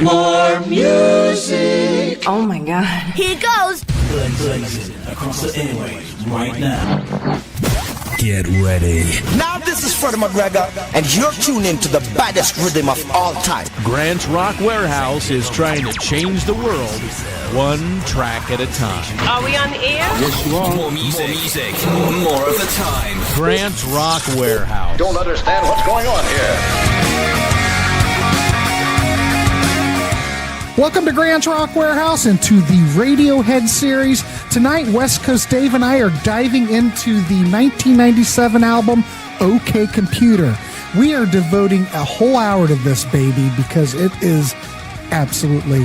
more music. Oh my God. Here goes. Blazing across the airwaves right now. Get ready. Now this is Freddie McGregor, and you're tuned in to the baddest rhythm of all time. Grant's Rock Warehouse is trying to change the world, one track at a time. Are we on the air? Yes, you are. More music, more of the time. Grant's Rock Warehouse. Don't understand what's going on here. Welcome to Grant's Rock Warehouse and to the Radiohead series. Tonight, West Coast Dave and I are diving into the 1997 album OK Computer. We are devoting a whole hour to this baby because it is absolutely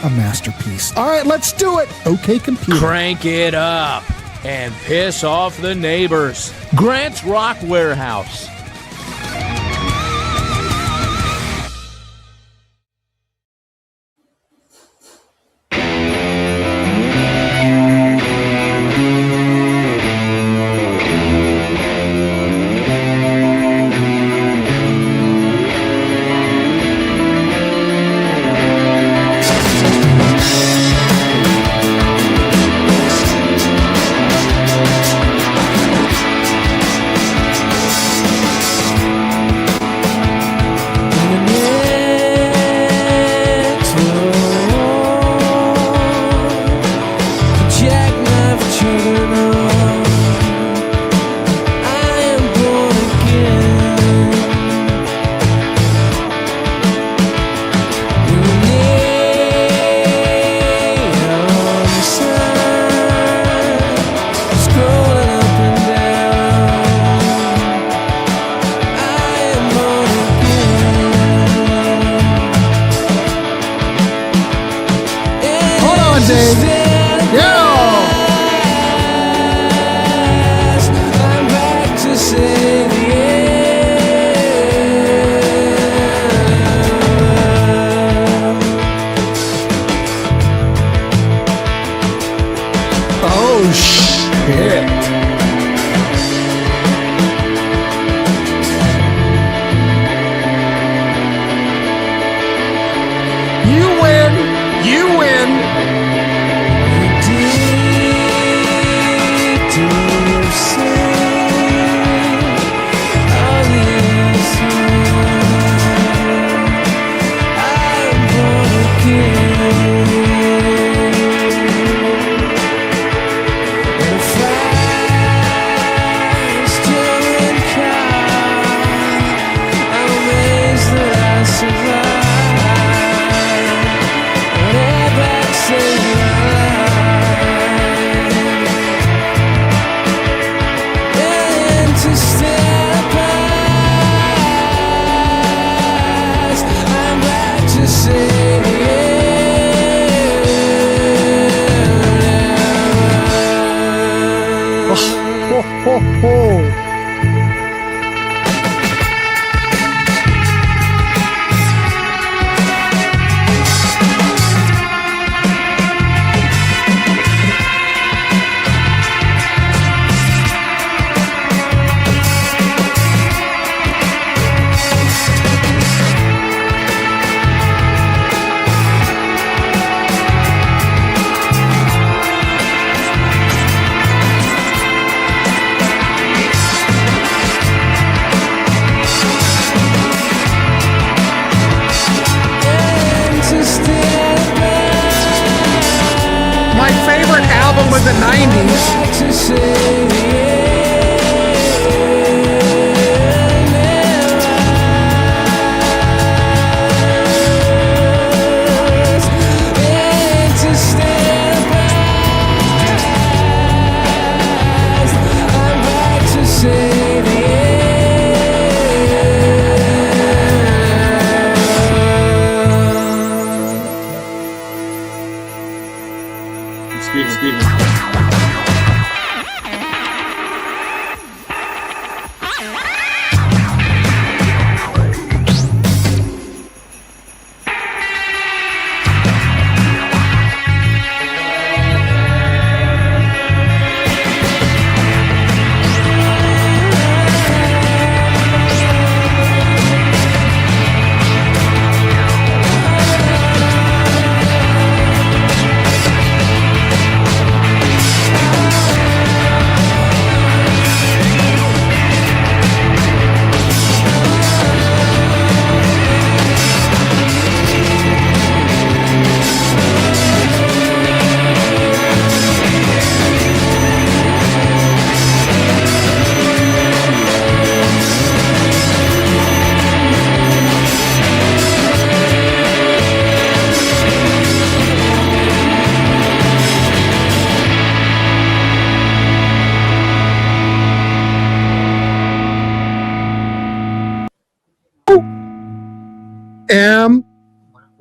a masterpiece. All right, let's do it. OK Computer. Crank it up and piss off the neighbors. Grant's Rock Warehouse.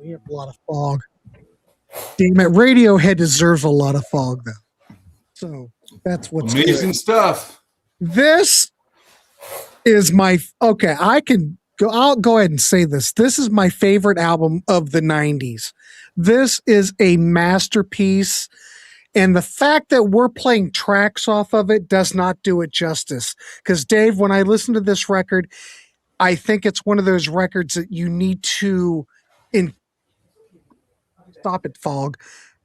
We have a lot of fog. Damn it, Radiohead deserves a lot of fog, though. So that's what's amazing good. stuff. This is my okay. I'll go ahead and say this. This is my favorite album of the 90s. This is a masterpiece. And the fact that we're playing tracks off of it does not do it justice. Because, Dave, when I listen to this record, I think it's one of those records that you need to stop it, Fog,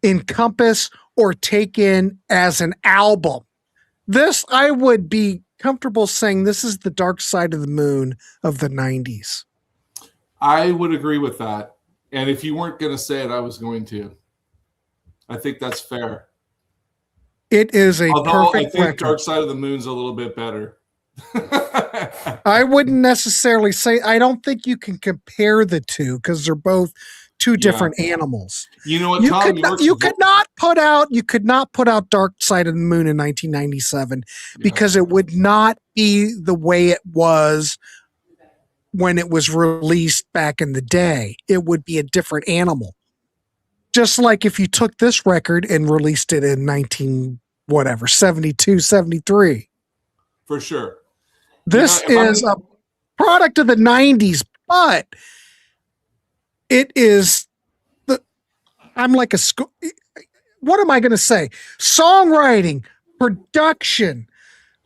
encompass or take in as an album. This, I would be comfortable saying this is the Dark Side of the Moon of the 90s. I would agree with that. And if you weren't going to say it, I was going to. I think that's fair. It is a Although perfect I think record. Dark Side of the Moon's a little bit better. I wouldn't necessarily say, I don't think you can compare the two because they're both two different animals. You know what, You could not put out Dark Side of the Moon in 1997 because it would not be the way it was when it was released back in the day. It would be a different animal. Just like if you took this record and released it in 72, 73. For sure. This is a product of the 90s, but it is I'm like a school. What am I going to say? Songwriting, production,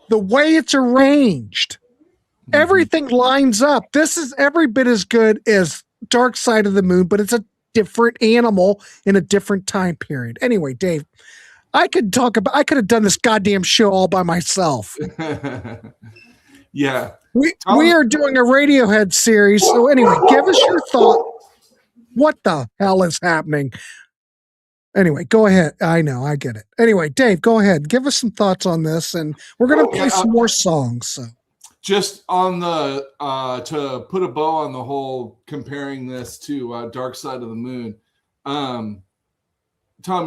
the way it's arranged, everything lines up. This is every bit as good as Dark Side of the Moon, but it's a different animal in a different time period. Anyway, Dave, I could have done this goddamn show all by myself. Yeah. We are doing a Radiohead series. So anyway, give us your thought. What the hell is happening? Anyway, go ahead. I know, I get it. Anyway, Dave, go ahead. Give us some thoughts on this, and we're going to play some more songs. So. Just on the to put a bow on the whole comparing this to Dark Side of the Moon, Tom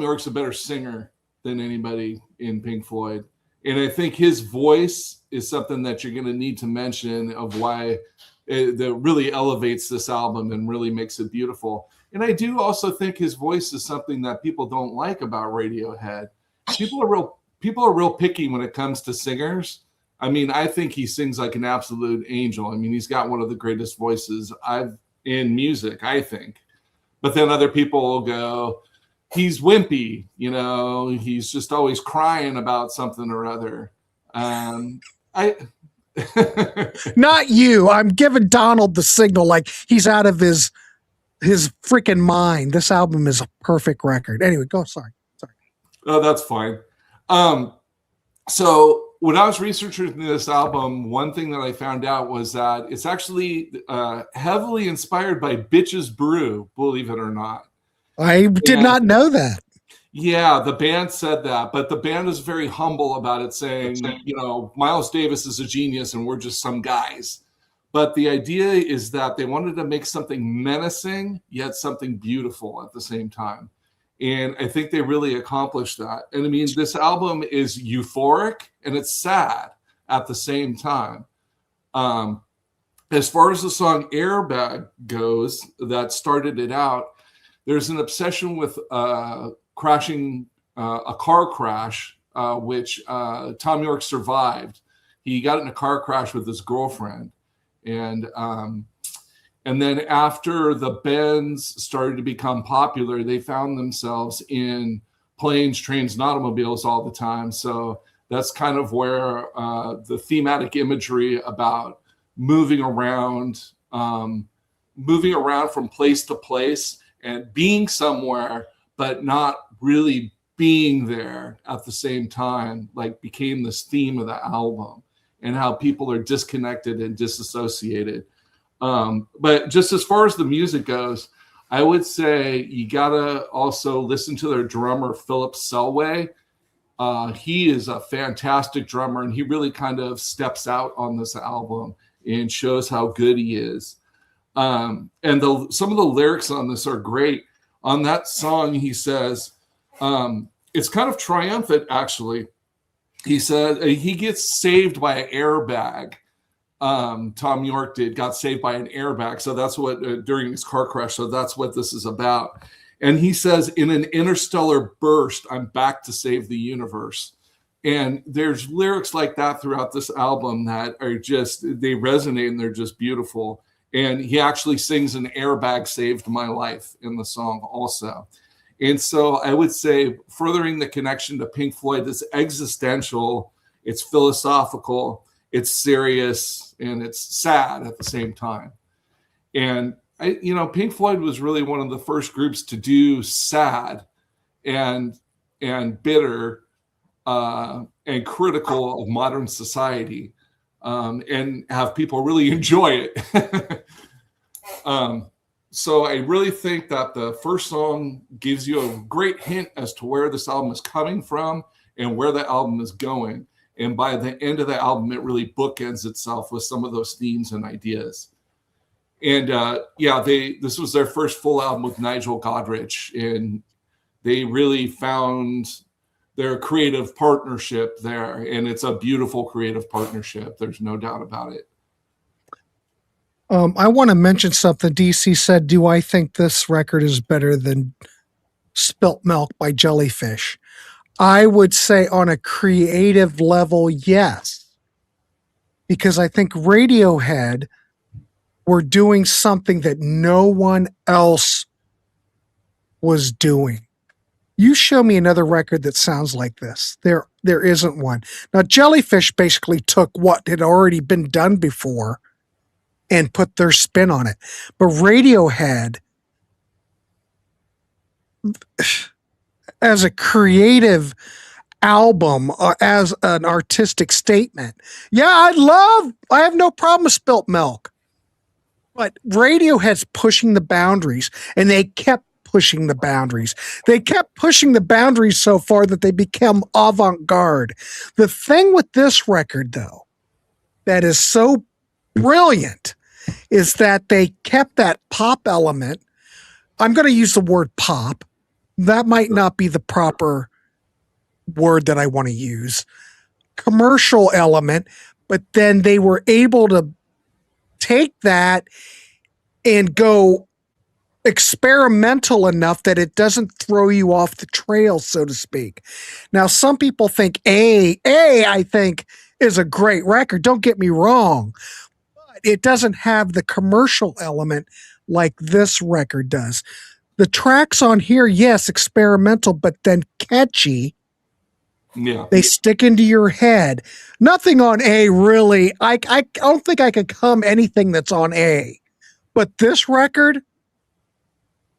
York's a better singer than anybody in Pink Floyd. And I think his voice is something that you're going to need to mention of why that really elevates this album and really makes it beautiful. And I do also think his voice is something that people don't like about Radiohead. People are real picky when it comes to singers. I mean, I think he sings like an absolute angel. I mean, he's got one of the greatest voices in music, I think. But then other people will go, he's wimpy, he's just always crying about something or other. Not you. I'm giving Donald the signal like he's out of his freaking mind. This album is a perfect record. Anyway, go. Sorry. Oh, that's fine. So when I was researching this album, one thing that I found out was that it's actually heavily inspired by Bitches Brew, believe it or not. I did not know that. Yeah, the band said that, but the band is very humble about it, saying, Miles Davis is a genius and we're just some guys. But the idea is that they wanted to make something menacing, yet something beautiful at the same time. And I think they really accomplished that. And I mean, this album is euphoric and it's sad at the same time. As far as the song Airbag goes, that started it out, there's an obsession with crashing a car crash, which Tom York survived. He got in a car crash with his girlfriend. And then after the Bends started to become popular, they found themselves in planes, trains, and automobiles all the time. So that's kind of where the thematic imagery about moving around from place to place and being somewhere, but not really being there at the same time, like became this theme of the album and how people are disconnected and disassociated. But just as far as the music goes, I would say you gotta also listen to their drummer, Philip Selway. He is a fantastic drummer, and he really kind of steps out on this album and shows how good he is. And some of the lyrics on this are great. On that song, he says, it's kind of triumphant, actually. He said he gets saved by an airbag. Tom York got saved by an airbag. So that's what, during his car crash. So that's what this is about. And he says, in an interstellar burst, I'm back to save the universe. And there's lyrics like that throughout this album that are just, they resonate and they're just beautiful. And he actually sings an airbag saved my life in the song also. And so I would say, furthering the connection to Pink Floyd, it's existential, it's philosophical, it's serious, and it's sad at the same time. And Pink Floyd was really one of the first groups to do sad and bitter and critical of modern society, and have people really enjoy it. So I really think that the first song gives you a great hint as to where this album is coming from and where the album is going. And by the end of the album, it really bookends itself with some of those themes and ideas. And this was their first full album with Nigel Godrich, and they really found their creative partnership there. And it's a beautiful creative partnership. There's no doubt about it. I want to mention something. DC said, do I think this record is better than Spilt Milk by Jellyfish? I would say on a creative level, yes. Because I think Radiohead were doing something that no one else was doing. You show me another record that sounds like this. There isn't one. Now, Jellyfish basically took what had already been done before and put their spin on it. But Radiohead, as a creative album, as an artistic statement, I have no problem with Spilt Milk. But Radiohead's pushing the boundaries, and they kept pushing the boundaries. They kept pushing the boundaries so far that they became avant-garde. The thing with this record, though, that is so brilliant is that they kept that pop element. I'm going to use the word pop. That might not be the proper word that I want to use. Commercial element, but then they were able to take that and go experimental enough that it doesn't throw you off the trail, so to speak. Now, some people think I think is a great record. Don't get me wrong. But it doesn't have the commercial element like this record does. The tracks on here, yes, experimental, but then catchy. Yeah. They stick into your head. Nothing on A really. I don't think I could hum anything that's on A. But this record,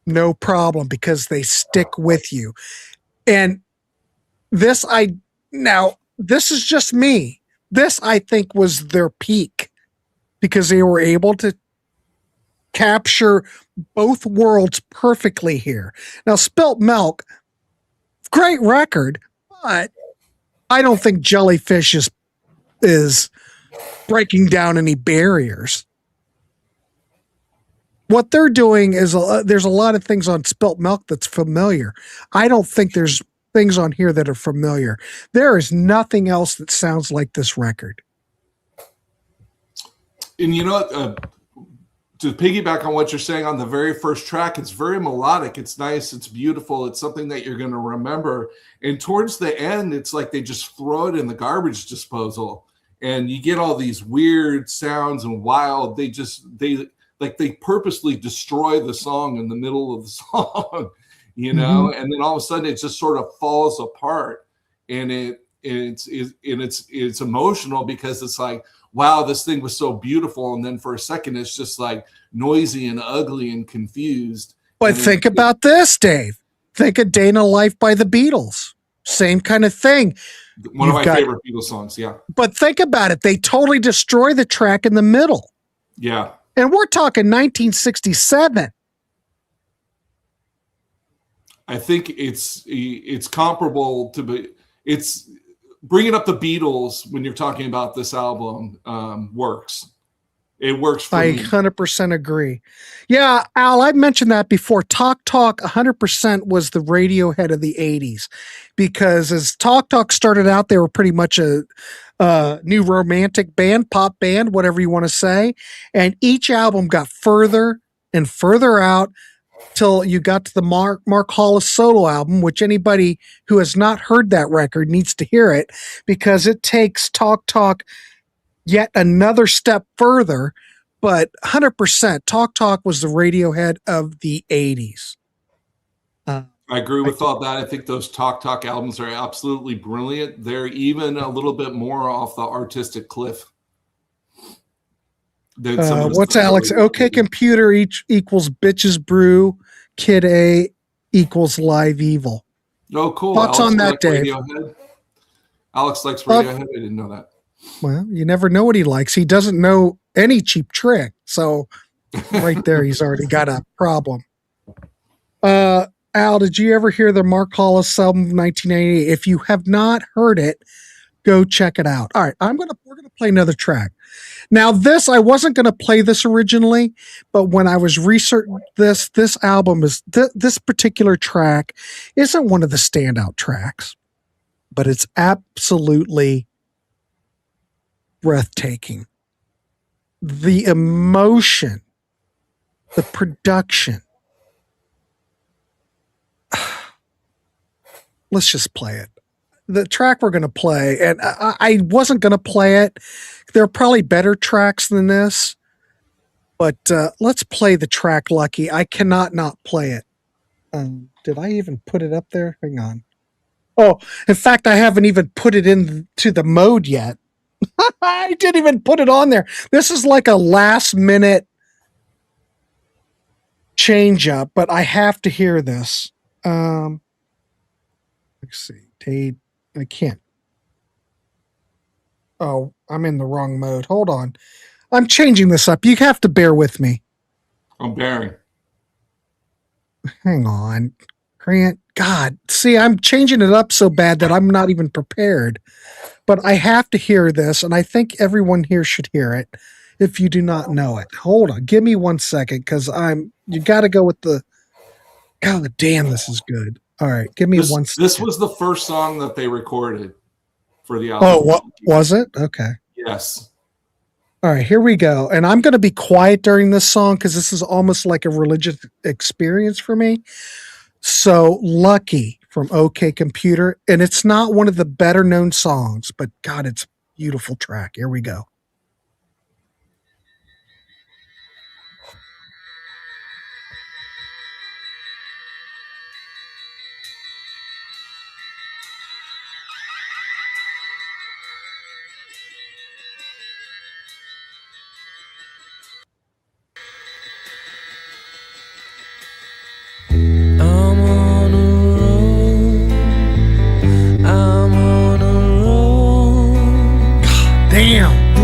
no problem, because they stick with you. And this is just me. This, I think, was their peak because they were able to capture both worlds perfectly here. Now, Spilt Milk, great record, but I don't think Jellyfish is breaking down any barriers. What they're doing is there's a lot of things on Spilt Milk that's familiar. I don't think there's things on here that are familiar. There is nothing else that sounds like this record. And to piggyback on what you're saying on the very first track, it's very melodic. It's nice. It's beautiful. It's something that you're going to remember. And towards the end, it's like they just throw it in the garbage disposal. And you get all these weird sounds and wild. They purposely destroy the song in the middle of the song, Mm-hmm. and then all of a sudden it just sort of falls apart. And it's emotional because it's like, wow, this thing was so beautiful. And then for a second, it's just like noisy and ugly and confused. But think about this, Dave. Think of Day in a Life by the Beatles. Same kind of thing. One of my favorite Beatles songs, yeah. But think about it. They totally destroy the track in the middle. Yeah. And we're talking 1967. I think it's comparable to it's bringing up the Beatles when you're talking about this album works. It works for me. 100% agree. Yeah, Al, I've mentioned that before. Talk 100% was the Radiohead of the 80s because as Talk started out, they were pretty much a new romantic band, pop band, whatever you want to say. And each album got further and further out till you got to the Mark Hollis solo album, which anybody who has not heard that record needs to hear it, because it takes Talk Talk yet another step further. But 100%, Talk Talk was the Radiohead of the 80s. I agree with all that. I think those Talk Talk albums are absolutely brilliant. They're even a little bit more off the artistic cliff. What's Alex? OK Computer equals Bitches Brew, Kid A equals Live Evil. Oh, cool. Thoughts on that, Dave? Radiohead? Alex likes Radiohead. I didn't know that. Well, you never know what he likes. He doesn't know any Cheap Trick. So right there, he's already got a problem. Al, did you ever hear the Mark Hollis album of 1988? If you have not heard it, go check it out. All right, we're gonna play another track. Now, I wasn't gonna play this originally, but when I was researching this album is this particular track isn't one of the standout tracks, but it's absolutely breathtaking. The emotion, the production. Let's just play it. The track we're going to play, and I wasn't going to play it. There are probably better tracks than this, but let's play the track Lucky. I cannot not play it. Did I even put it up there? Hang on. Oh, in fact, I haven't even put it into the mode yet. I didn't even put it on there. This is like a last minute change up, but I have to hear this. Let's see. I can't. Oh, I'm in the wrong mode. Hold on. I'm changing this up. You have to bear with me. I'm bearing. Hang on. Grant. God. See, I'm changing it up so bad that I'm not even prepared. But I have to hear this, and I think everyone here should hear it if you do not know it. Hold on. Give me 1 second, because you got to go with the. God damn, this is good. All right, give me 1 second. This was the first song that they recorded for the album. Oh, what was it? Okay. Yes. All right, here we go. And I'm going to be quiet during this song because this is almost like a religious experience for me. So, Lucky from OK Computer. And it's not one of the better known songs, but God, it's a beautiful track. Here we go. Damn.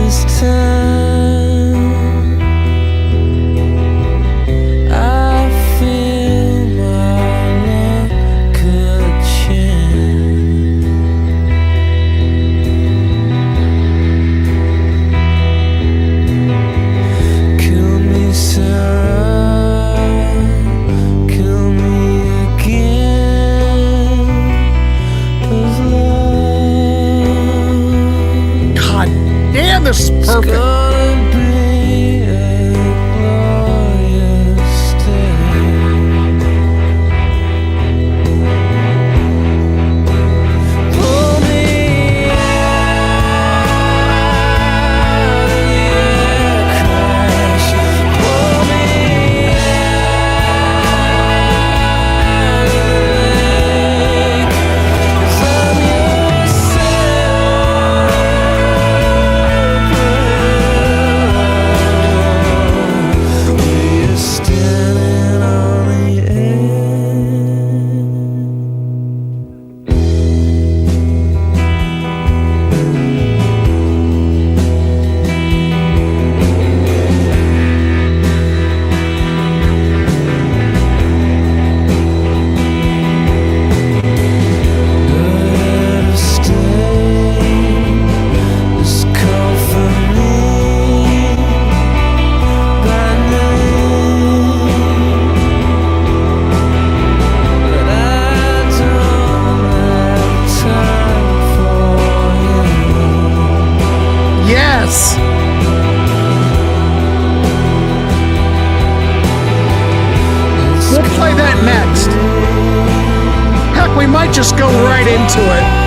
We might just go right into it.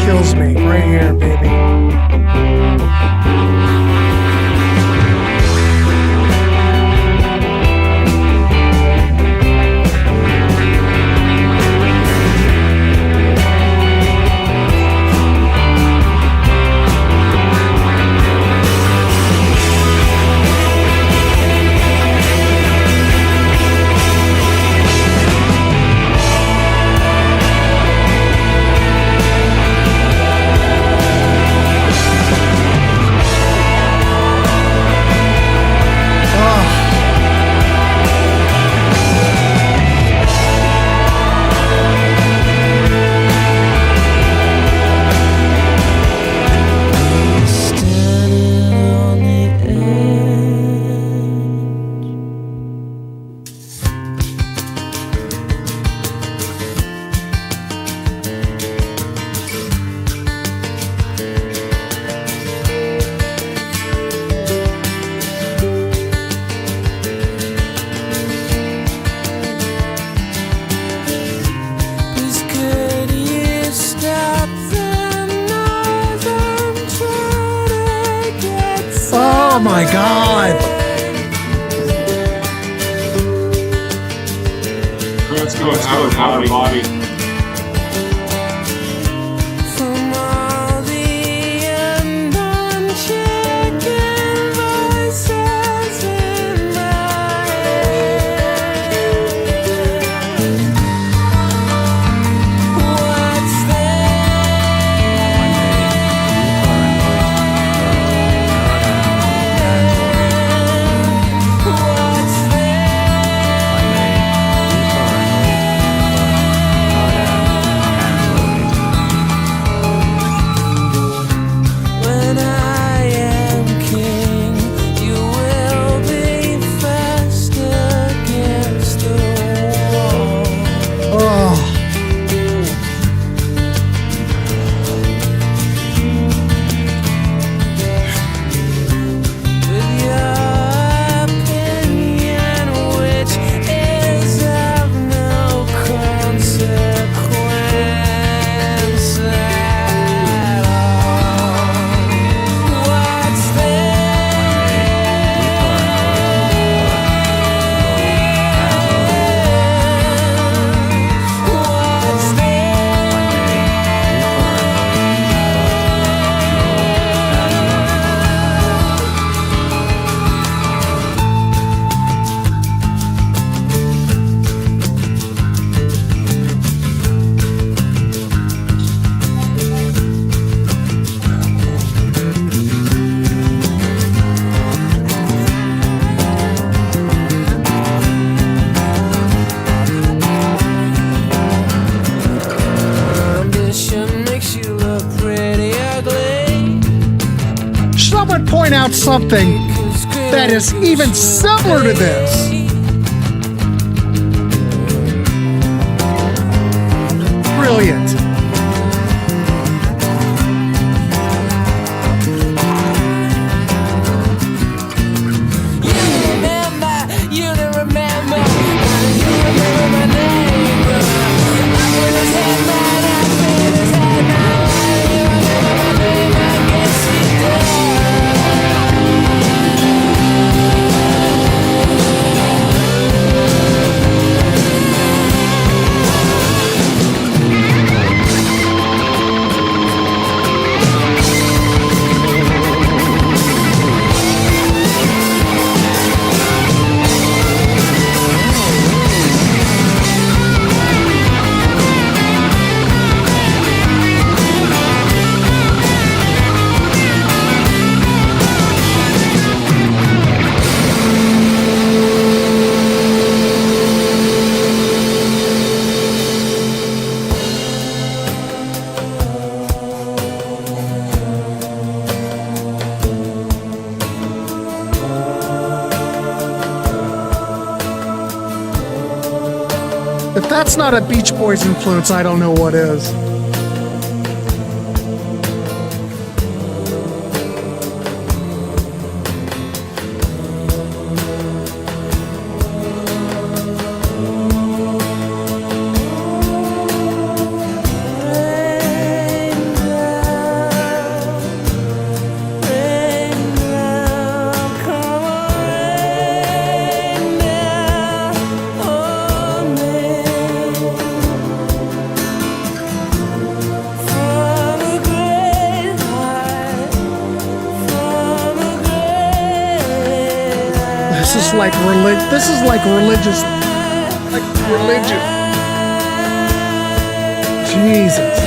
Kills me right here, baby. Oh my God. Let's go out of body. Point out something that is even similar to this. Brilliant. that's not a Beach Boys influence, I don't know what is. This is like religious, like religion. Jesus.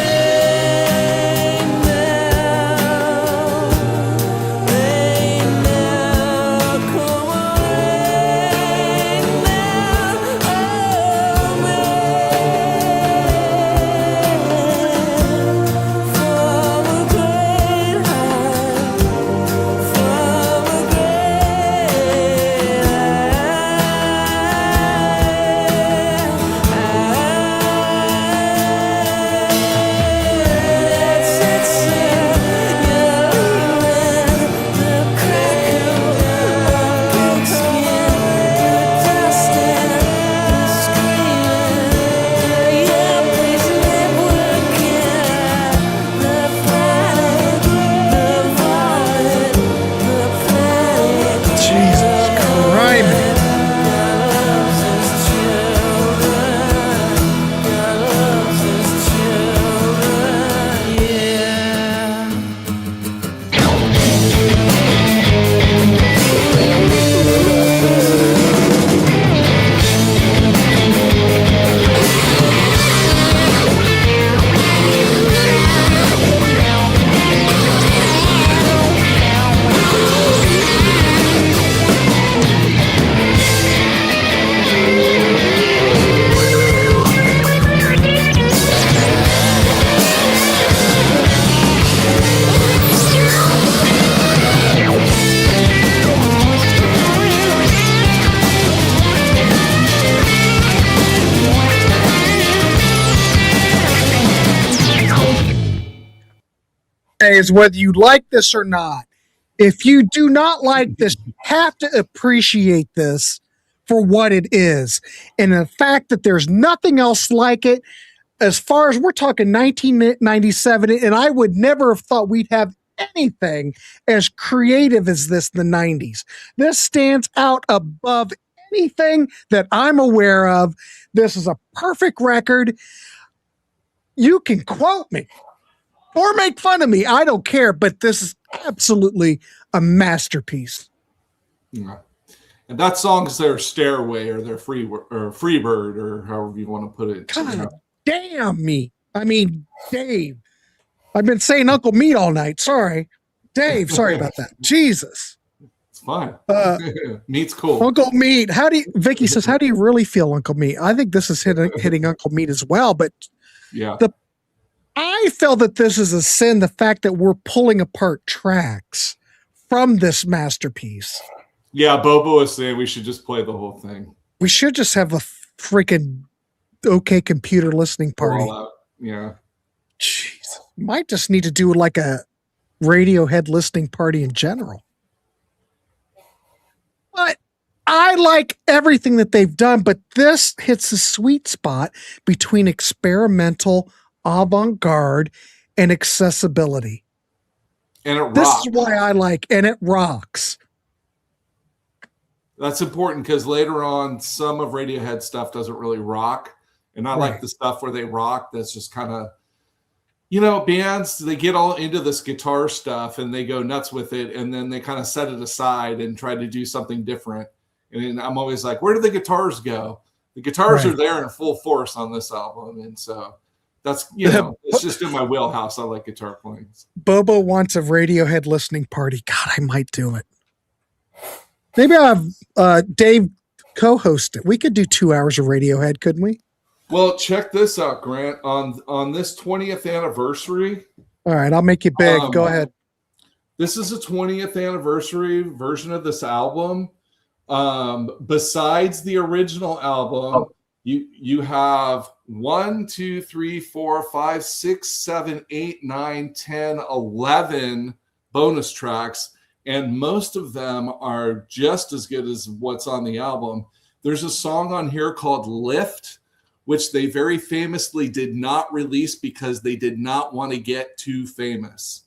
Is whether you like this or not. If you do not like this, you have to appreciate this for what it is. And the fact that there's nothing else like it, as far as we're talking 1997, and I would never have thought we'd have anything as creative as this in the 90s. This stands out above anything that I'm aware of. This is a perfect record. You can quote me or make fun of me. I don't care, but this is absolutely a masterpiece. Yeah. And that song's their Stairway or their Freebird or however you want to put it. God damn me. I mean, Dave. I've been saying Uncle Meat all night. Sorry. Dave, sorry about that. Jesus. It's fine. Meat's cool. Uncle Meat. Vicky says, how do you really feel, Uncle Meat? I think this is hitting Uncle Meat as well, but yeah. I feel that this is a sin, the fact that we're pulling apart tracks from this masterpiece. Yeah, Bobo was saying we should just play the whole thing. We should just have a freaking OK Computer listening party. Yeah. Jeez. Might just need to do like a Radiohead listening party in general. But I like everything that they've done, but this hits the sweet spot between experimental, avant-garde, and accessibility. And it rocks. This is why I like, and it rocks. That's important because later on, some of Radiohead stuff doesn't really rock. And I like the stuff where they rock that's just kind of, bands, they get all into this guitar stuff and they go nuts with it. And then they kind of set it aside and try to do something different. And I'm always like, where do the guitars go? The guitars are there in full force on this album. And so that's, it's just in my wheelhouse. I like guitar playing. Bobo wants a Radiohead listening party. God, I might do it. Maybe I'll have Dave co-host it. We could do 2 hours of Radiohead, couldn't we? Well, check this out, Grant. On this 20th anniversary. All right, I'll make you big. Go ahead. This is a 20th anniversary version of this album. Besides the original album, You have 1, 2, 3, 4, 5, 6, 7, 8, 9, 10, 11 bonus tracks, and most of them are just as good as what's on the album. There's a song on here called Lift, which they very famously did not release because they did not want to get too famous.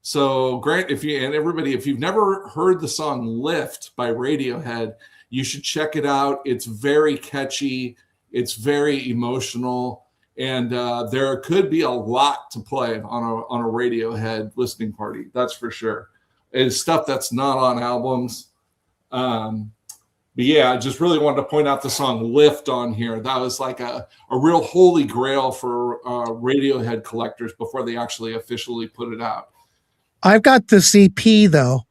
So Grant, if you've never heard the song Lift by Radiohead, you should check it out. It's very catchy. It's very emotional. And there could be a lot to play on a Radiohead listening party. That's for sure. It's stuff that's not on albums. But yeah, I just really wanted to point out the song Lift on here. That was like a real holy grail for Radiohead collectors before they actually officially put it out. I've got this EP, though,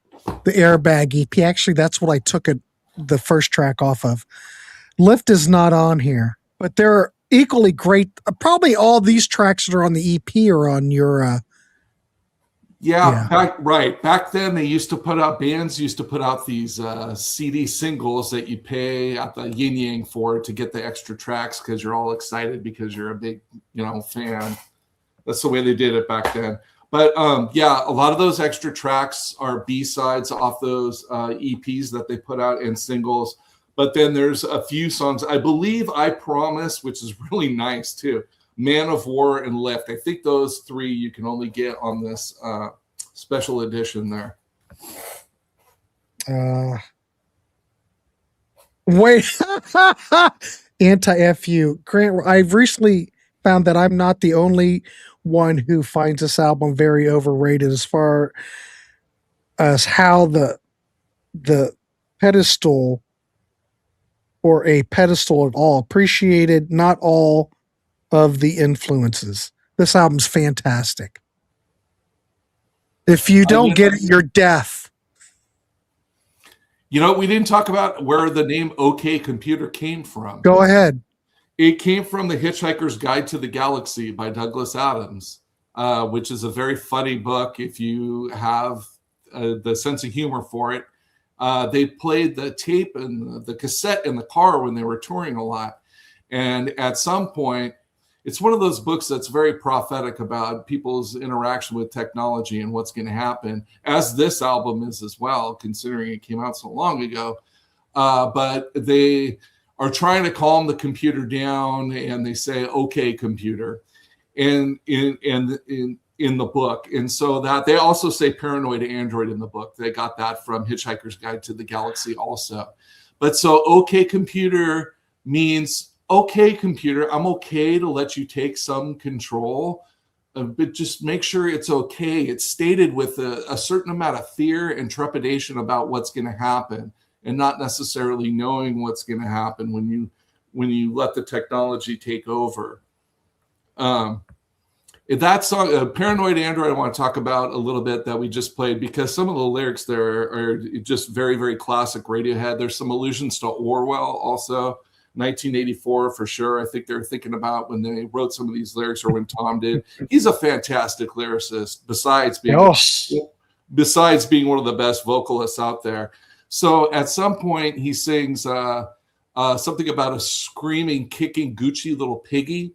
the Airbag EP. Actually, that's what I took the first track off of. Lift is not on here, but they're equally great. Probably all these tracks that are on the EP are on your... Back then, bands used to put out these CD singles that you pay at the yin yang for to get the extra tracks because you're all excited because you're a big, fan. That's the way they did it back then. But a lot of those extra tracks are B-sides off those EPs that they put out and singles. But then there's a few songs. I believe I Promise, which is really nice too. Man of War and Lift. I think those three you can only get on this special edition there. Wait. Anti-FU. Grant, I've recently found that I'm not the only one who finds this album very overrated as far as how the pedestal or a pedestal at all appreciated not all of the influences. This album's fantastic. If you don't get it, you're deaf. We didn't talk about where the name OK Computer came from. Go ahead. It came from The Hitchhiker's Guide to the Galaxy by Douglas Adams, which is a very funny book if you have the sense of humor for it. They played the tape and the cassette in the car when they were touring a lot. And at some point, it's one of those books that's very prophetic about people's interaction with technology and what's going to happen, as this album is as well, considering it came out so long ago. But they are trying to calm the computer down, and they say, "Okay, computer," in the book. And so that they also say paranoid android in the book. They got that from Hitchhiker's Guide to the Galaxy also. But so OK Computer means, okay, computer, I'm okay to let you take some control, but just make sure it's okay. It's stated with a certain amount of fear and trepidation about what's going to happen, and not necessarily knowing what's going to happen when you let the technology take over. That song, Paranoid Android, I want to talk about a little bit that we just played, because some of the lyrics there are just very, very classic Radiohead. There's some allusions to Orwell also. 1984 for sure. I think they're thinking about when they wrote some of these lyrics, or when Tom did. He's a fantastic lyricist, besides being one of the best vocalists out there. So at some point he sings something about a screaming, kicking Gucci little piggy.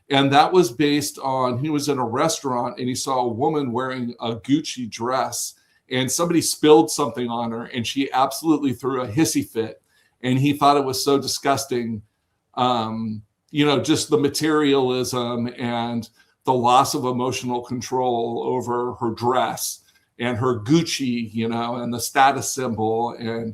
And that was based on, he was in a restaurant and he saw a woman wearing a Gucci dress, and somebody spilled something on her and she absolutely threw a hissy fit. And he thought it was so disgusting, just the materialism and the loss of emotional control over her dress and her Gucci, and the status symbol. And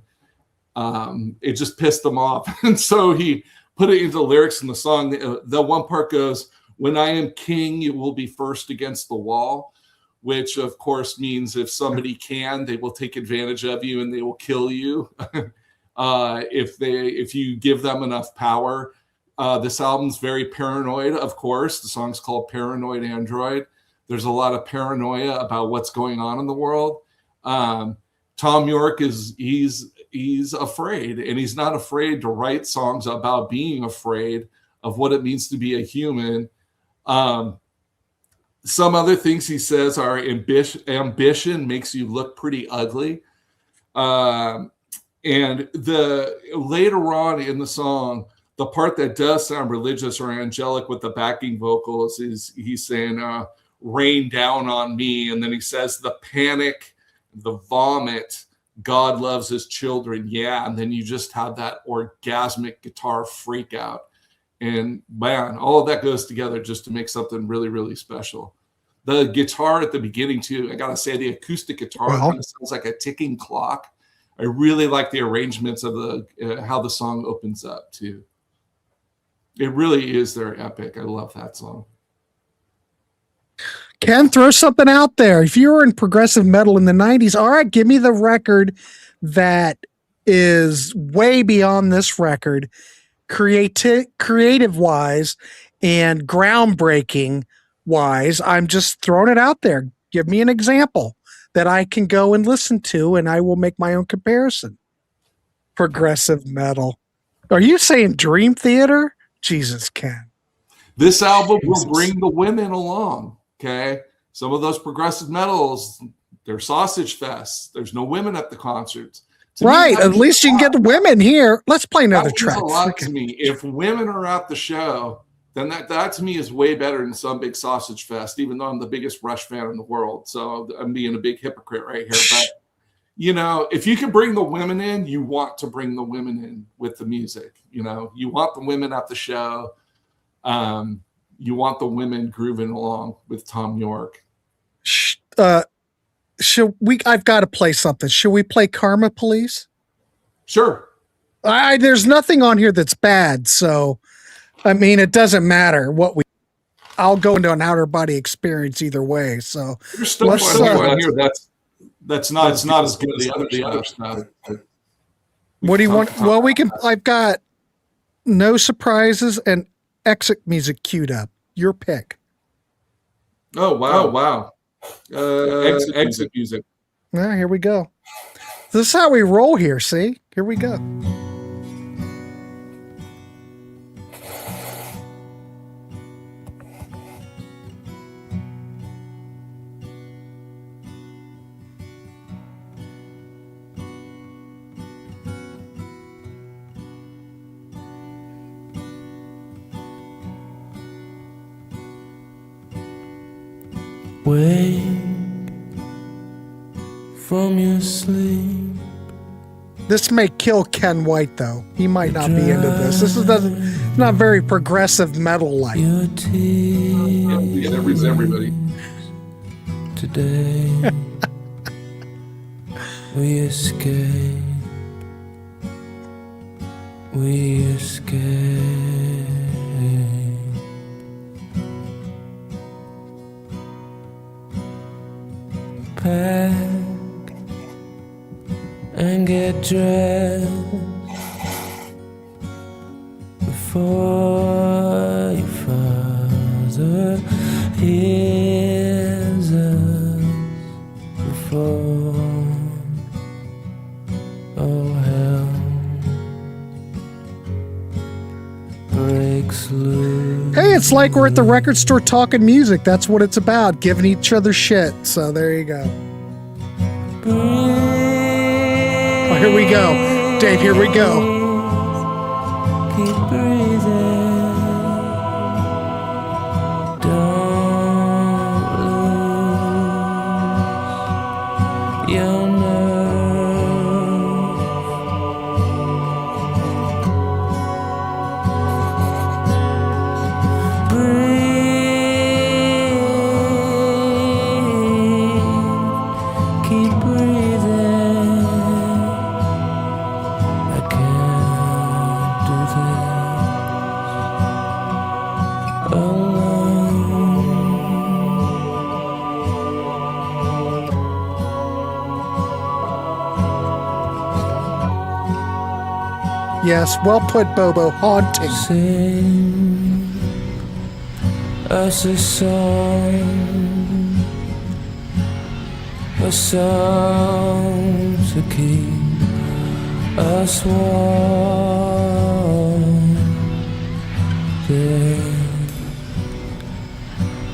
it just pissed him off. And so he put it into lyrics in the song. The one part goes, "When I am king, you will be first against the wall," which of course means if somebody can, they will take advantage of you and they will kill you. If you give them enough power. This album's very paranoid, of course. The song's called Paranoid Android. There's a lot of paranoia about what's going on in the world. Tom York he's afraid, and he's not afraid to write songs about being afraid of what it means to be a human. Some other things he says are ambition makes you look pretty ugly. And later on in the song, the part that does sound religious or angelic with the backing vocals is he's saying, rain down on me. And then he says the panic, the vomit, God loves his children. Yeah. And then you just have that orgasmic guitar freak out. And man, all of that goes together just to make something really, really special. The guitar at the beginning too, I got to say the acoustic guitar kind of sounds like a ticking clock. I really like the arrangements of the how the song opens up too. It really is their epic. I love that song. Ken, throw something out there. If you were in progressive metal in the 90s, all right, give me the record that is way beyond this record, creative wise and groundbreaking wise. I'm just throwing it out there. Give me an example that I can go and listen to, and I will make my own comparison. Progressive metal. Are you saying Dream Theater? Jesus, Ken. This album will bring the women along, okay? Some of those progressive metals, they're sausage fests. There's no women at the concerts. Right, at least you can get the women here. Let's play another track. That means a lot to me. If women are at the show, then that to me is way better than some big sausage fest, even though I'm the biggest Rush fan in the world. So I'm being a big hypocrite right here. But, you know, if you can bring the women in, you want to bring the women in with the music. You know, you want the women at the show. You want the women grooving along with Tom York. I've got to play something. Should we play Karma Police? Sure. There's nothing on here that's bad. So, I mean, it doesn't matter what I'll go into an outer body experience either way. So there's still on here that's not as good as the other stuff. What do you want? Well, I've got No Surprises and Exit music queued up. Your pick. Oh, wow. Exit music. Yeah, here we go. This is how we roll here, see? Here we go. Wake from your sleep. This may kill Ken White, though. He might not be into this. This is not very progressive metal like. Yeah, everybody. Today we escape. We escape. Pack and get dressed before your father hears us, before all hell breaks loose. Hey, it's like we're at the record store talking music. That's what it's about, giving each other shit. So there you go. Oh, here we go. Dave, here we go. Keep breathing. Don't lose your nerve. Breathe. Keep breathing. I can't do this alone. Yes, well put, Bobo. Haunting. Sing us a song to keep us warm. There's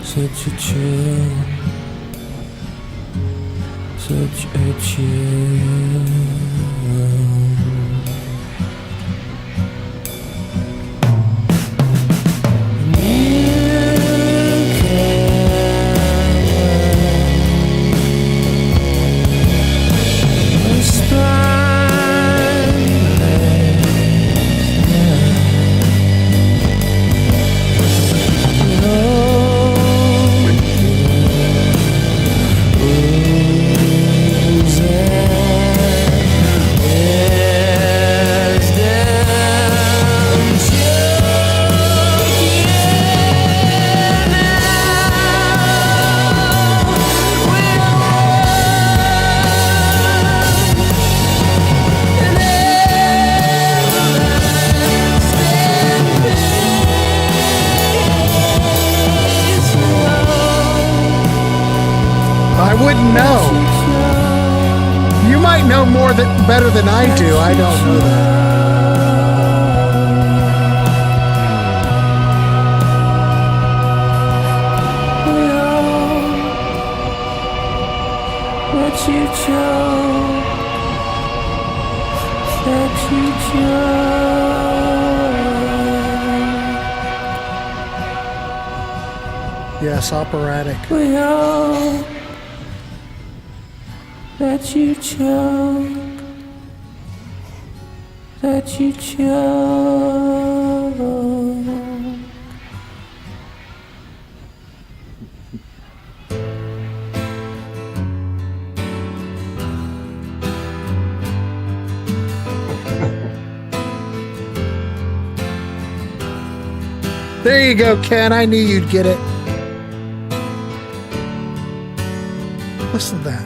such a chill, such a chill. I wouldn't know. You might know better than I do. I don't know that. That you chose, that you chose. Yes, operatic. We all that you chose, that you chose. There you go, Ken. I knew you'd get it. Listen to that.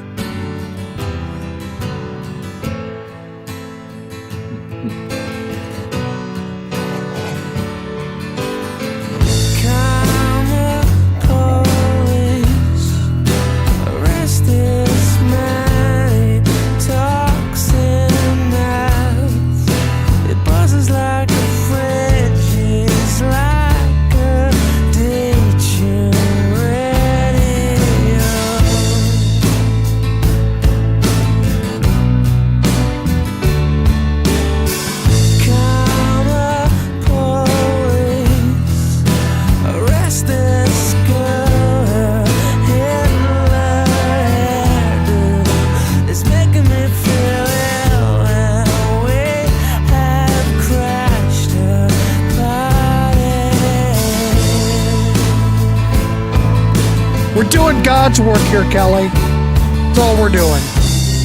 God's work here, Kelly. That's all we're doing.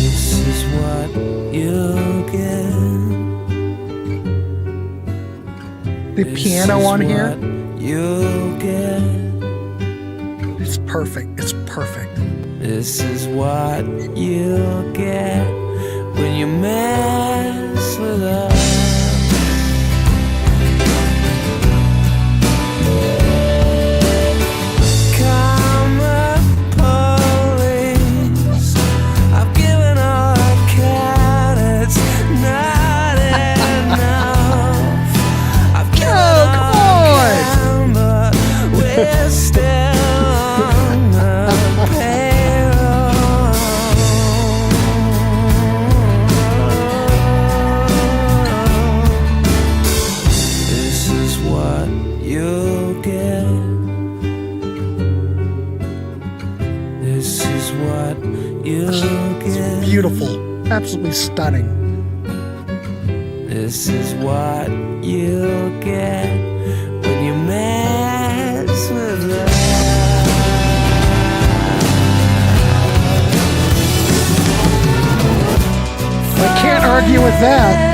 This is what you get. The piano on here. You get. It's perfect. It's perfect. This is what you get when you mess with us. Beautiful. Absolutely stunning. This is what you get when you mess with us. I can't argue with that.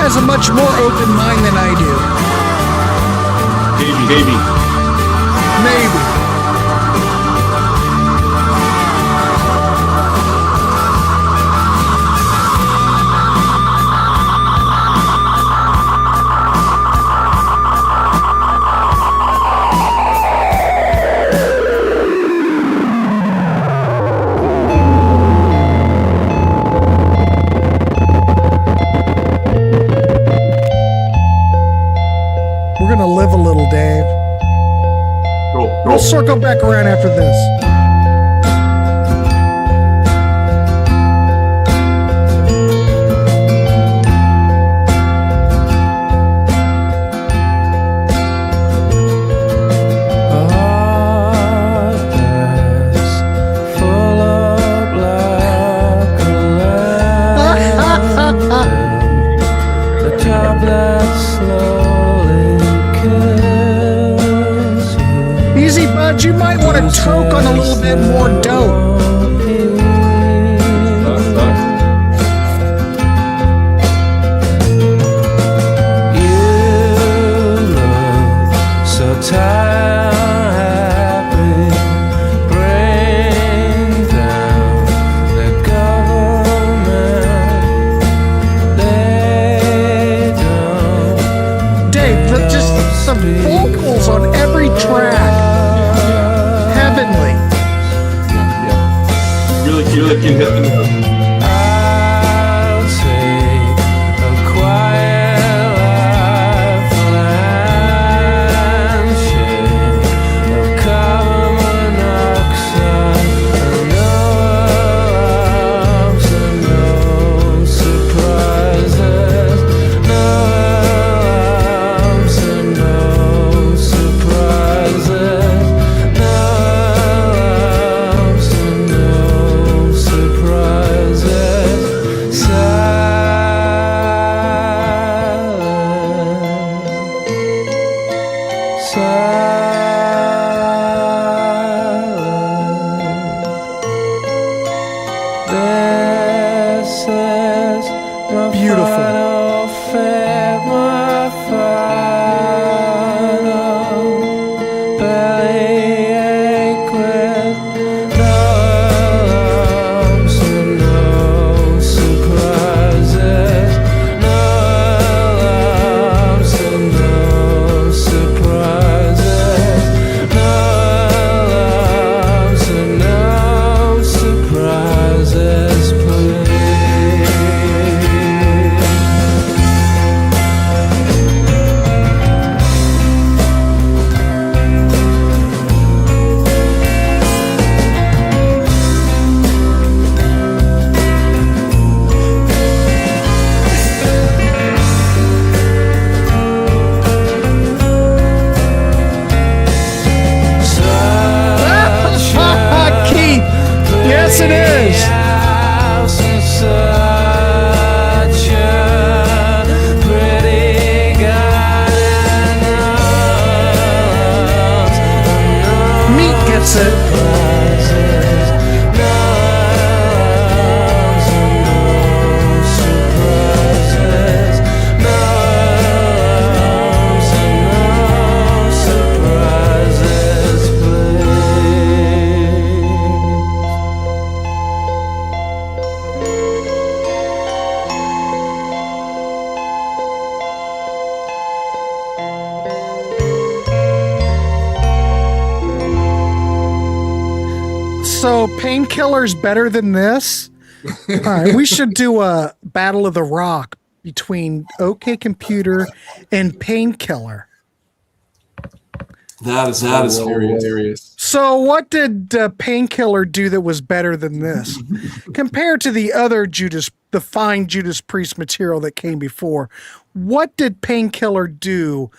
Has a much more open mind than I do. Maybe. circle back around after this. Easy, bud. You might want to toke on a little bit more dope. Vocals on every track. Heavenly. Really can hit the note. I'll take a quiet life landship of carbon monoxide and no alarms and no surprises, no alarms and no surprises, no alarms and no surprises. This is my Beautiful. final fate, my final bellyache with no alarms and no surprises, no alarms and no surprises, no alarms and no surprises, please. Keith. Yes, it is. House and such a pretty garden. Meat gets it. So Painkiller's better than this? All right, we should do a Battle of the Rock between OK Computer and Painkiller. That is hilarious. So what did Painkiller do that was better than this? Compared to the other the fine Judas Priest material that came before, what did Painkiller do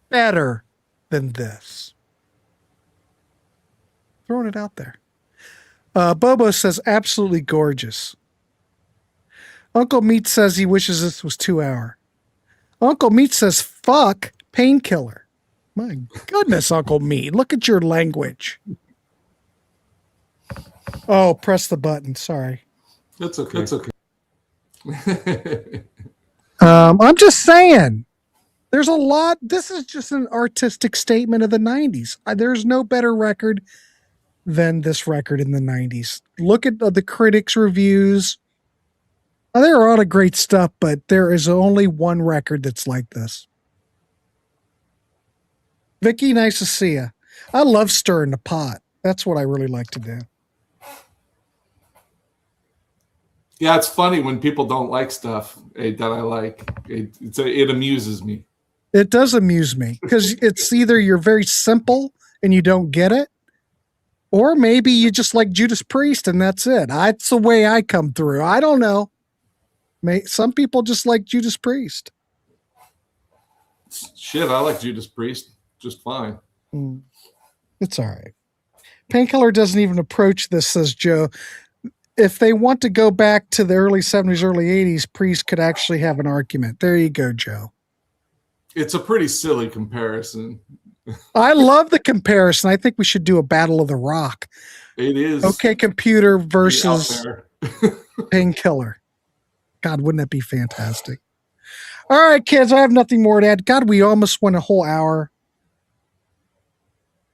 better than this? Throwing it out there. Bobo says, absolutely gorgeous. Uncle Meat says he wishes this was 2 hour. Uncle Meat says, fuck Painkiller. My goodness, Uncle Meat. Look at your language. Oh, press the button. Sorry. That's okay. That's okay. I'm just saying. There's a lot. This is just an artistic statement of the 90s. There's no better record than this record in the 90s. Look at the critics' reviews. There are a lot of great stuff, but there is only one record that's like this. Vicky, nice to see you. I love stirring the pot. That's what I really like to do. Yeah, it's funny when people don't like stuff that I like. It amuses me. It does amuse me because it's either you're very simple and you don't get it. Or maybe you just like Judas Priest and that's it. That's the way I come through. I don't know. Some people just like Judas Priest. Shit, I like Judas Priest just fine. It's all right. Painkiller doesn't even approach this, says Joe. If they want to go back to the early 70s, early 80s, Priest could actually have an argument. There you go, Joe. It's a pretty silly comparison. I love the comparison. I think we should do a Battle of the Rock. It is. OK Computer versus Painkiller. God, wouldn't that be fantastic? All right, kids, I have nothing more to add. God, we almost went a whole hour.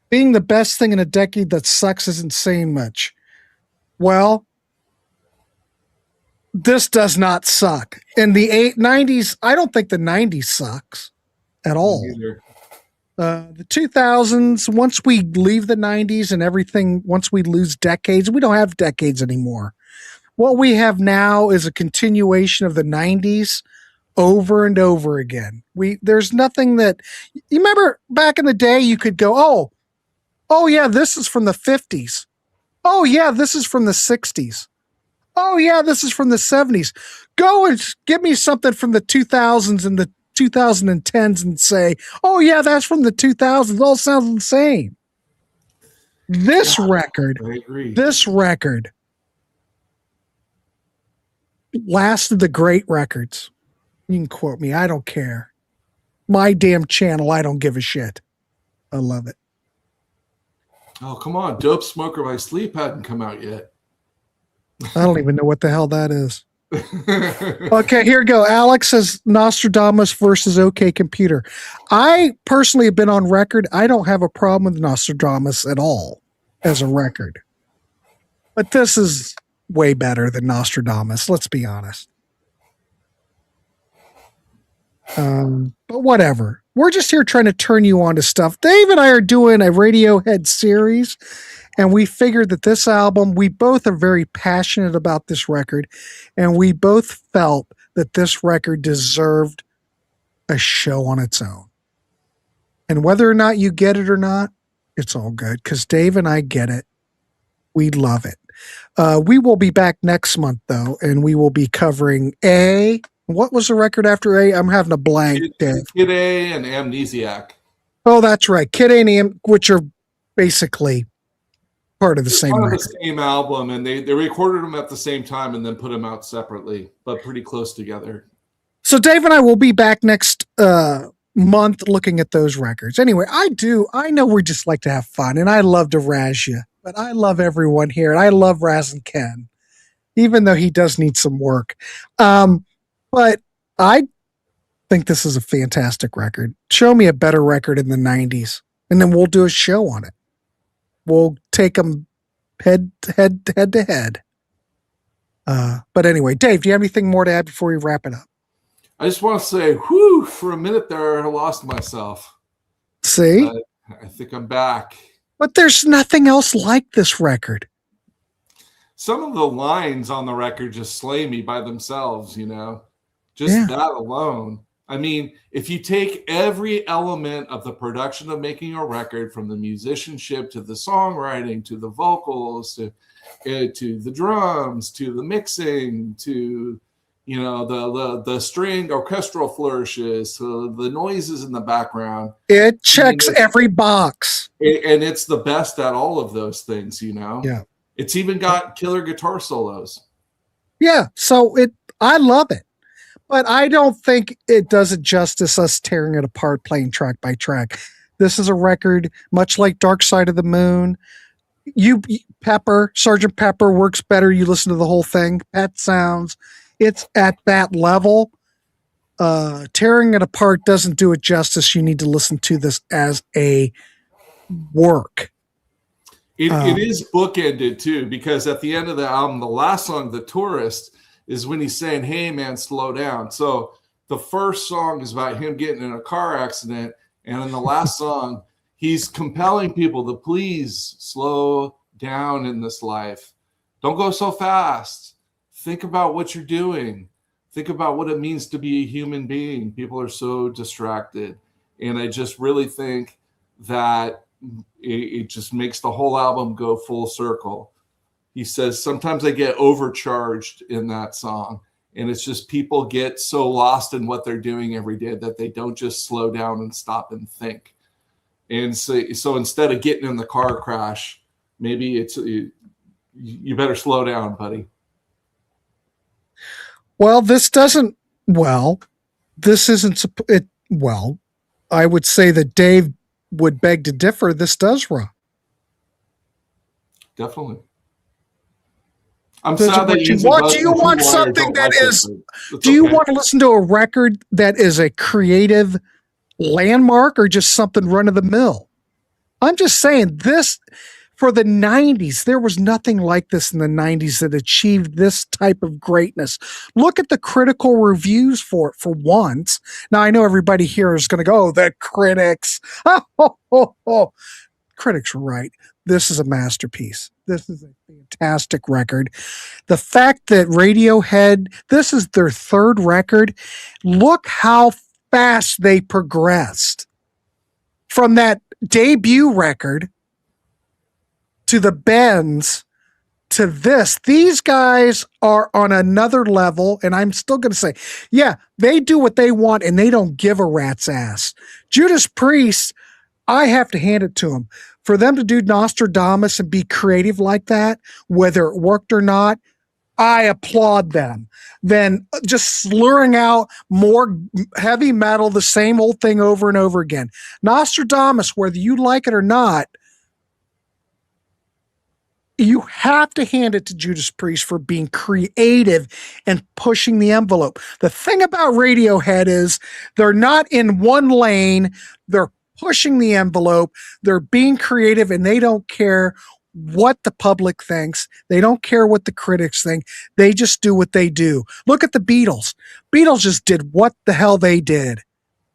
Being the best thing in a decade that sucks isn't saying much. Well, this does not suck. In the 90s, I don't think the 90s sucks at all. The 2000s, once we leave the 90s and everything, once we lose decades, we don't have decades anymore. What we have now is a continuation of the 90s over and over again. There's nothing that, you remember back in the day, you could go, oh yeah, this is from the 50s. Oh yeah, this is from the 60s. Oh yeah, this is from the 70s. Go and give me something from the 2000s and the 2010s and say, oh yeah, that's from the 2000s. It all sounds the same. This record last of the great records. You can quote me. I don't care. My damn channel. I don't give a shit. I love it. Oh, come on. Dope Smoker by Sleep hadn't come out yet. I don't even know what the hell that is. Okay, here we go. Alex says Nostradamus versus OK Computer. I personally have been on record. I don't have a problem with Nostradamus at all as a record. But this is way better than Nostradamus. Let's be honest. But whatever. We're just here trying to turn you on to stuff. Dave and I are doing a Radiohead series, and we figured that this album, we both are very passionate about this record, and we both felt that this record deserved a show on its own. And whether or not you get it or not, it's all good, because Dave and I get it. We love it. We will be back next month, though, and we will be covering A. What was the record after A? I'm having a blank, Dave. Kid A and Amnesiac. Oh, that's right. Kid A and Am, which are basically part of the same record. The same album, and they recorded them at the same time and then put them out separately, but pretty close together. So Dave and I will be back next month looking at those records. Anyway, I know we just like to have fun, and I love to razz you, but I love everyone here, and I love razzing Ken, even though he does need some work. But I think this is a fantastic record. Show me a better record in the 90s, and then we'll do a show on it. We'll take them head to head. But anyway, Dave, do you have anything more to add before we wrap it up? I just want to say, whew, for a minute there, I lost myself. See? I think I'm back. But there's nothing else like this record. Some of the lines on the record just slay me by themselves, you know? Just that alone. I mean, if you take every element of the production of making a record, from the musicianship to the songwriting to the vocals to the drums to the mixing to, you know, the string orchestral flourishes to the noises in the background, it checks every box, and it's the best at all of those things. You know, it's even got killer guitar solos. Yeah, so I love it. But I don't think it does it justice, us tearing it apart, playing track by track. This is a record, much like Dark Side of the Moon. Sgt. Pepper works better. You listen to the whole thing. Pet Sounds. It's at that level. Tearing it apart doesn't do it justice. You need to listen to this as a work. It is bookended, too, because at the end of the album, the last song, The Tourist, is when he's saying, hey, man, slow down. So the first song is about him getting in a car accident. And in the last song, he's compelling people to please slow down in this life. Don't go so fast. Think about what you're doing. Think about what it means to be a human being. People are so distracted. And I just really think that it just makes the whole album go full circle. He says, sometimes I get overcharged in that song. And it's just people get so lost in what they're doing every day that they don't just slow down and stop and think. And so instead of getting in the car crash, maybe you better slow down, buddy. Well, this isn't, I would say that Dave would beg to differ. This does run. Definitely. I'm sad that you want something that is, do you want to listen to a record that is a creative landmark or just something run of the mill? I'm just saying this for the 90s, there was nothing like this in the 90s that achieved this type of greatness. Look at the critical reviews for it for once. Now I know everybody here is going to go, the critics. Critics were right. This is a masterpiece. This is a fantastic record. The fact that Radiohead, this is their third record. Look how fast they progressed from that debut record to the Bends to this. These guys are on another level. And I'm still going to say, yeah, they do what they want and they don't give a rat's ass. Judas Priest, I have to hand it to them. For them to do Nostradamus and be creative like that, whether it worked or not, I applaud them. Then just slurring out more heavy metal, the same old thing over and over again. Nostradamus, whether you like it or not, you have to hand it to Judas Priest for being creative and pushing the envelope. The thing about Radiohead is they're not in one lane. They're pushing the envelope. They're being creative and they don't care what the public thinks. They don't care what the critics think. They just do what they do. Look at the Beatles. Beatles just did what the hell they did.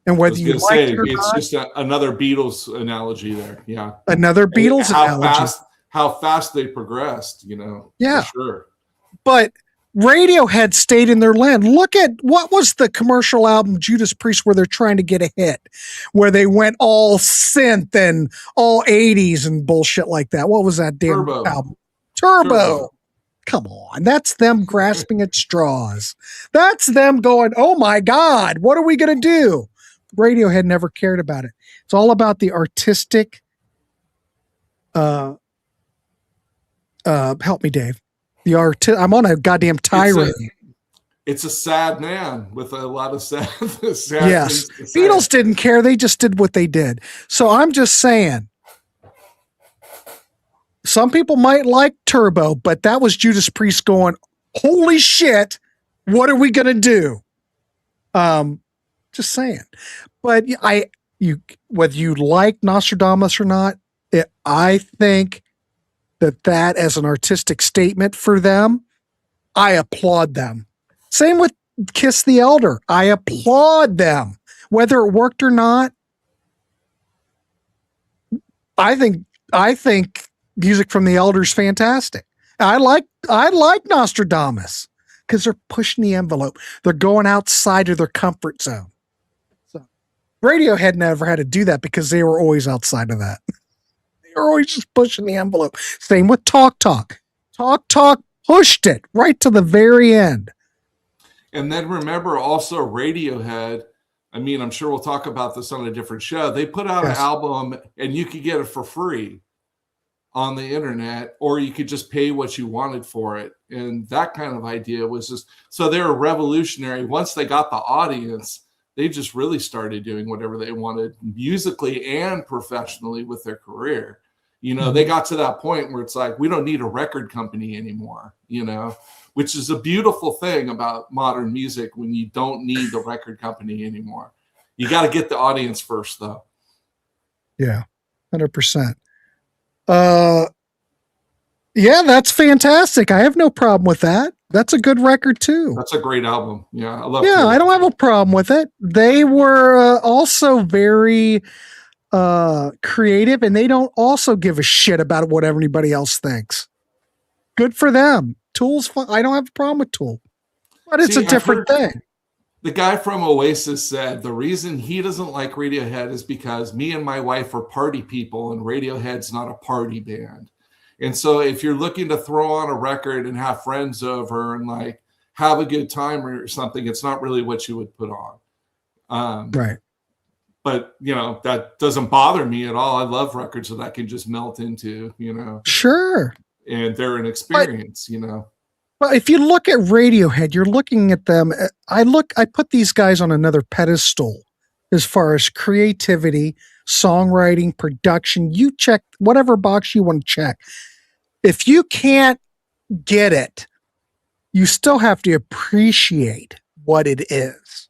And whether you like it or not, it's just another Beatles analogy there. Yeah. Another Beatles analogy. How fast they progressed, you know. Yeah. For sure. But Radiohead stayed in their lane. Look at what was the commercial album Judas Priest where they're trying to get a hit, where they went all synth and all 80s and bullshit like that. What was that damn album? Turbo. Come on. That's them grasping at straws. That's them going, oh my God, what are we going to do? Radiohead never cared about it. It's all about the artistic, help me, Dave. I'm on a goddamn tirade. It's a sad man with a lot of sad yes. things to say. Beatles didn't care. They just did what they did. So I'm just saying, some people might like Turbo, but that was Judas Priest going, holy shit, what are we going to do? Just saying. But whether you like Nostradamus or not, I think that as an artistic statement for them, I applaud them. Same with Kiss the Elder. I applaud them. Whether it worked or not, I think music from the Elder is fantastic. I like Nostradamus because they're pushing the envelope. They're going outside of their comfort zone. So Radiohead never had to do that because they were always outside of that. They're always just pushing the envelope. Same with Talk Talk. Talk Talk pushed it right to the very end. And then remember also Radiohead. I mean, I'm sure we'll talk about this on a different show. They put out an album and you could get it for free on the internet, or you could just pay what you wanted for it. And that kind of idea was just, so they were revolutionary. Once they got the audience, they just really started doing whatever they wanted musically and professionally with their career. You know, they got to that point where it's like, we don't need a record company anymore, you know, which is a beautiful thing about modern music when you don't need the record company anymore. You got to get the audience first, though. Yeah, 100%. Yeah, that's fantastic. I have no problem with that. That's a good record too. That's a great album. Yeah, I love it. Yeah, I don't have a problem with it. They were also very creative, and they don't also give a shit about what everybody else thinks. Good for them. Tool's fun. I don't have a problem with Tool, but it's a different thing. The guy from Oasis said the reason he doesn't like Radiohead is because me and my wife are party people and Radiohead's not a party band. And so if you're looking to throw on a record and have friends over and like have a good time or something, it's not really what you would put on. Right. But, you know, that doesn't bother me at all. I love records that I can just melt into, you know. Sure. And they're an experience, you know. Well, if you look at Radiohead, you're looking at them. I put these guys on another pedestal as far as creativity, songwriting, production. You check whatever box you want to check. If you can't get it, you still have to appreciate what it is.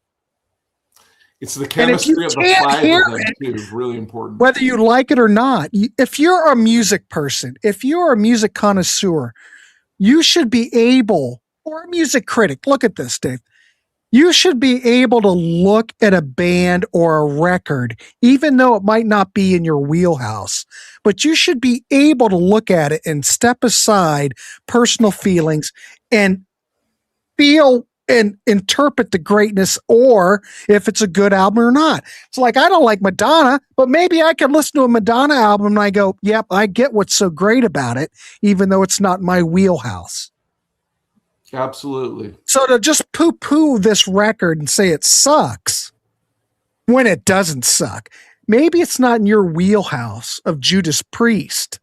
It's the chemistry of the five of them too, really important. Whether you like it or not, if you're a music person, if you're a music connoisseur, you should be able, or a music critic, look at this, Dave. You should be able to look at a band or a record, even though it might not be in your wheelhouse, but you should be able to look at it and step aside personal feelings and feel and interpret the greatness, or if it's a good album or not. It's like, I don't like Madonna, but maybe I can listen to a Madonna album and I go, yep, I get what's so great about it, even though it's not my wheelhouse. Absolutely. So to just poo-poo this record and say it sucks when it doesn't suck, maybe it's not in your wheelhouse of Judas Priest.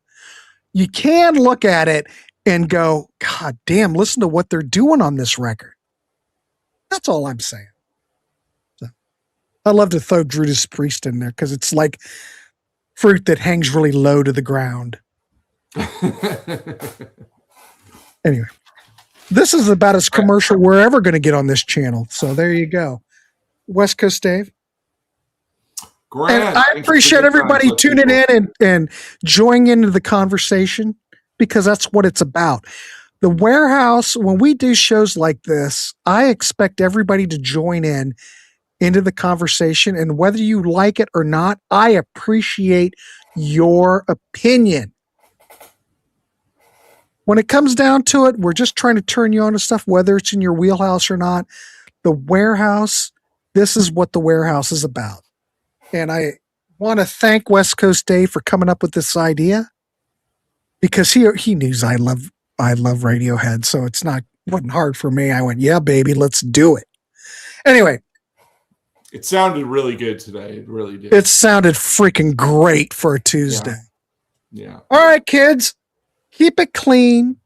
You can look at it and go, God damn, listen to what they're doing on this record. That's all I'm saying. So, I love to throw Judas Priest in there because it's like fruit that hangs really low to the ground. Anyway, this is about as commercial we're ever going to get on this channel. So there you go. West Coast Dave. Grant, and I appreciate everybody tuning in and joining into the conversation because that's what it's about. The Warehouse, when we do shows like this, I expect everybody to join in into the conversation. And whether you like it or not, I appreciate your opinion. When it comes down to it, we're just trying to turn you on to stuff, whether it's in your wheelhouse or not. The Warehouse, this is what the Warehouse is about. And I want to thank West Coast Dave for coming up with this idea because he knew I love Radiohead, so wasn't hard for me. I went, yeah, baby, let's do it. Anyway. It sounded really good today. It really did. It sounded freaking great for a Tuesday. Yeah. All right, kids, keep it clean,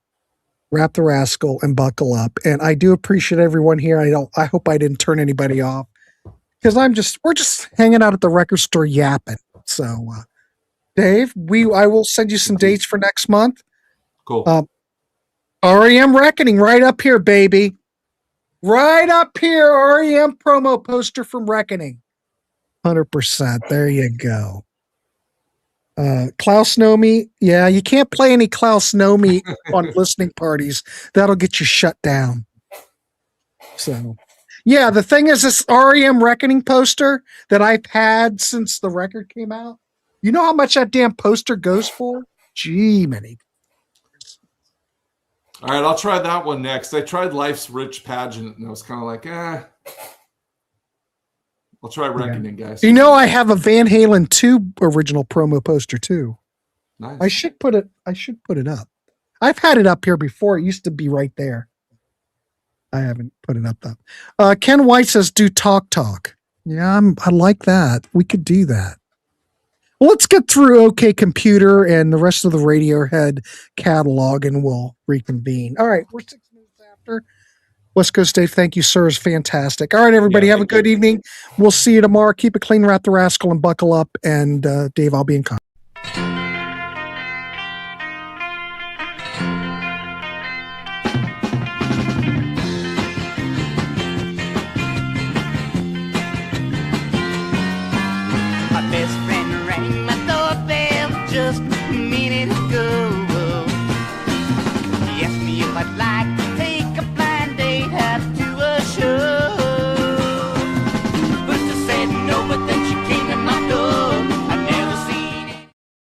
wrap the rascal, and buckle up. And I do appreciate everyone here. I hope I didn't turn anybody off because we're just hanging out at the record store yapping. So, Dave, I will send you some dates for next month. Cool. REM Reckoning right up here, baby. Right up here, REM promo poster from Reckoning. 100%. There you go. Klaus Nomi. Yeah, you can't play any Klaus Nomi on listening parties. That'll get you shut down. So, yeah, the thing is this REM Reckoning poster that I've had since the record came out. You know how much that damn poster goes for? Gee, many. All right, I'll try that one next. I tried Life's Rich Pageant, and I was kind of like, I'll try Reckoning, guys. You know, I have a Van Halen 2 original promo poster, too. Nice. I should put it up. I've had it up here before. It used to be right there. I haven't put it up, though. Ken White says, do talk. Yeah, I like that. We could do that. Well, let's get through OK Computer and the rest of the Radiohead catalog, and we'll reconvene. All right, we're 6 minutes after. West Coast Dave, thank you, sir. It's fantastic. All right, everybody, have a good evening. We'll see you tomorrow. Keep it clean, wrap the rascal, and buckle up. And Dave, I'll be in contact.